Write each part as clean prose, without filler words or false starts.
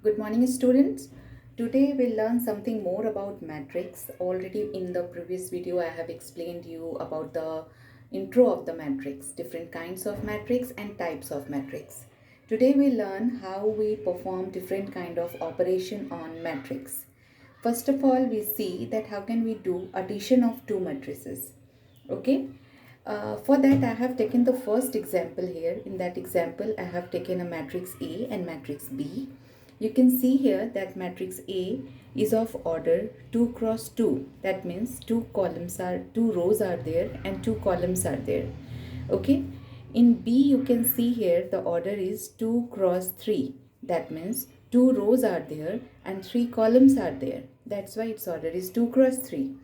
Good morning, students. Today we'll learn something more about matrix. Already in the previous video, I have explained you about the intro of the matrix, different kinds of matrix and types of matrix. Today we learn how we perform different kind of operation on matrix. First of all, we see that how can we do addition of two matrices. Okay. For that, I have taken the first example here. In that example, I have taken a matrix A and matrix B. You can see here that matrix A is of order 2 cross 2. That means two rows are there and two columns are there. Okay. In B, you can see here the order is 2 cross 3. That means two rows are there and three columns are there. That's why its order is 2 cross 3.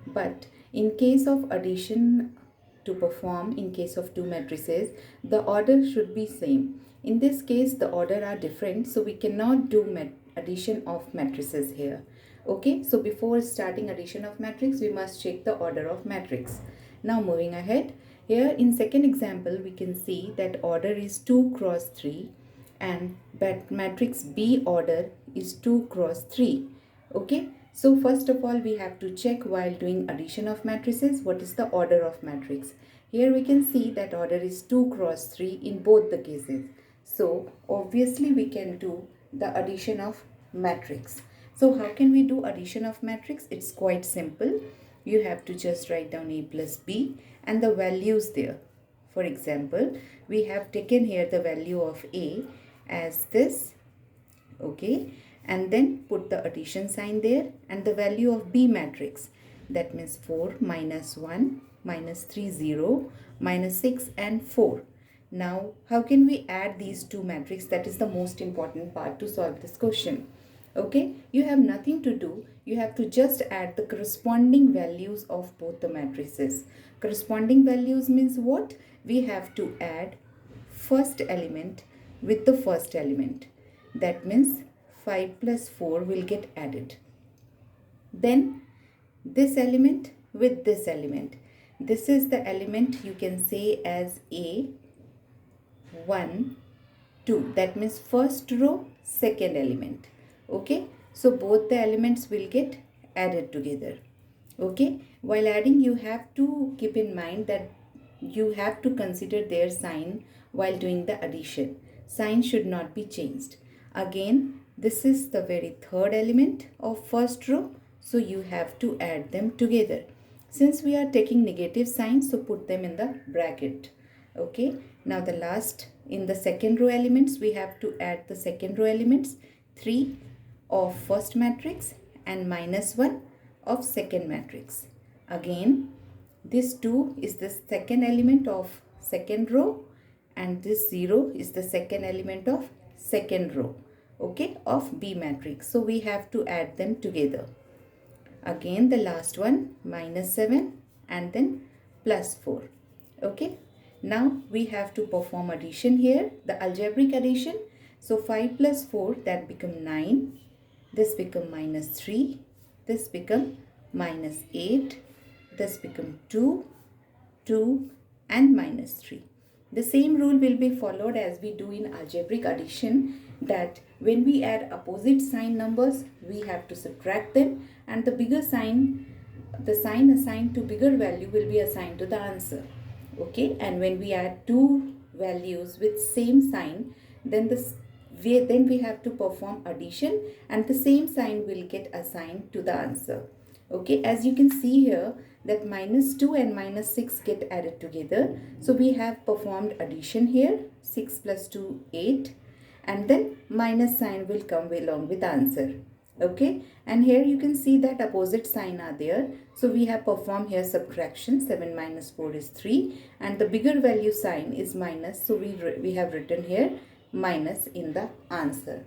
But in case of addition to perform in case of two matrices, the order should be same. In this case, the order are different, so we cannot do addition of matrices here. Okay, so before starting addition of matrix, we must check the order of matrix. Now moving ahead, here in second example, we can see that order is 2 cross 3 and that matrix B order is 2 cross 3. Okay, so first of all, we have to check while doing addition of matrices what is the order of matrix. Here we can see that order is 2 cross 3 in both the cases. So obviously we can do the addition of matrix. So how can we do addition of matrix? It's quite simple. You have to just write down A plus B and the values there. For example, we have taken here the value of A as this. Okay, and then put the addition sign there and the value of B matrix, that means 4 minus 1 minus 3 0 minus 6 and 4. Now how can we add these two matrices? That is the most important part to solve this question. Okay, you have nothing to do, you have to just add the corresponding values of both the matrices. Corresponding values means what? We have to add first element with the first element. That means 5 plus 4 will get added. Then this element with this element. This is the element you can say as A, 1, 2. That means first row, second element. Okay. So both the elements will get added together. Okay. While adding, you have to keep in mind that you have to consider their sign while doing the addition. Sign should not be changed. Again, this is the very third element of first row, so you have to add them together. Since we are taking negative signs, so put them in the bracket. Okay, now the last in the second row elements, we have to add the second row elements 3 of first matrix and minus 1 of second matrix. Again, this 2 is the second element of second row and this 0 is the second element of second row, okay, of B matrix. So we have to add them together. Again, the last one minus 7 and then plus 4. Okay, now we have to perform addition here, the algebraic addition. So 5 plus 4, that become 9. This become minus 3. This become minus 8. This become 2, 2 and minus 3. The same rule will be followed as we do in algebraic addition, that when we add opposite sign numbers, we have to subtract them and the bigger sign, the sign assigned to bigger value will be assigned to the answer. Okay, and when we add two values with same sign, then we have to perform addition and the same sign will get assigned to the answer. Okay, as you can see here that minus 2 and minus 6 get added together. So we have performed addition here, 6 plus 2, 8, and then minus sign will come along with the answer. Okay, and here you can see that opposite sign are there. So we have performed here subtraction, 7 minus 4 is 3 and the bigger value sign is minus. So we have written here minus in the answer.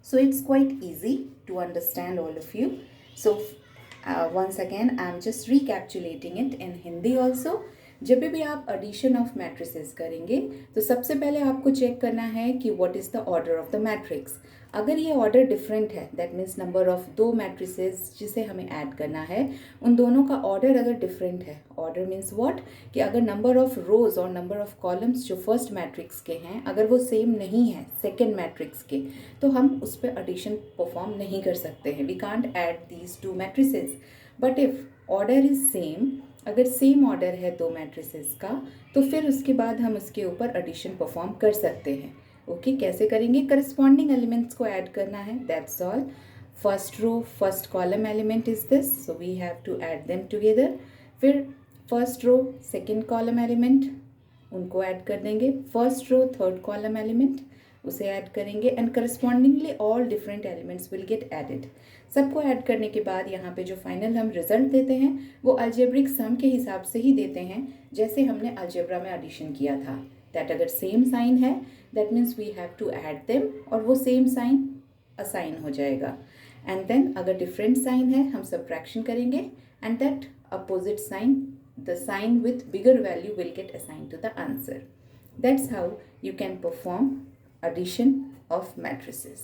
So it's quite easy to understand all of you. So once again, I'm just recapitulating it in Hindi also. जब भी आप addition of matrices करेंगे तो सबसे पहले आपको check करना है कि what is the order of the matrix. अगर ये ऑर्डर डिफरेंट है, दैट मीन्स नंबर ऑफ दो मैट्रिसेस जिसे हमें ऐड करना है उन दोनों का ऑर्डर अगर डिफरेंट है, ऑर्डर मीन्स व्हाट, कि अगर नंबर ऑफ रोज और नंबर ऑफ कॉलम्स जो फर्स्ट मैट्रिक्स के हैं अगर वो सेम नहीं है सेकेंड मैट्रिक्स के, तो हम उस पर एडिशन परफॉर्म नहीं कर सकते हैं। We can't add these two matrices. But if order is same, अगर सेम ऑर्डर है दो मैट्रिसेस का, तो फिर उसके बाद हम उसके ऊपर एडिशन परफॉर्म कर सकते हैं। ओके, कैसे करेंगे? करस्पॉन्डिंग एलिमेंट्स को ऐड करना है, that's all. First row first column element is this, so we have to add them together. फिर first row second column element उनको ऐड कर देंगे, first row third column element उसे ऐड करेंगे, and correspondingly all different elements will get added. सबको add करने के बाद यहाँ पे जो फाइनल हम रिजल्ट देते हैं वो अलजेब्रिक सम के हिसाब से ही देते हैं जैसे हमने अलजेब्रा में एडिशन किया था। दैट अगर सेम साइन है that means we have to add them और वो सेम साइन असाइन हो जाएगा। एंड देन अगर डिफरेंट साइन है हम सब्ट्रैक्शन करेंगे and that opposite sign, the sign with bigger value will get assigned to the answer. That's how you can perform addition of matrices.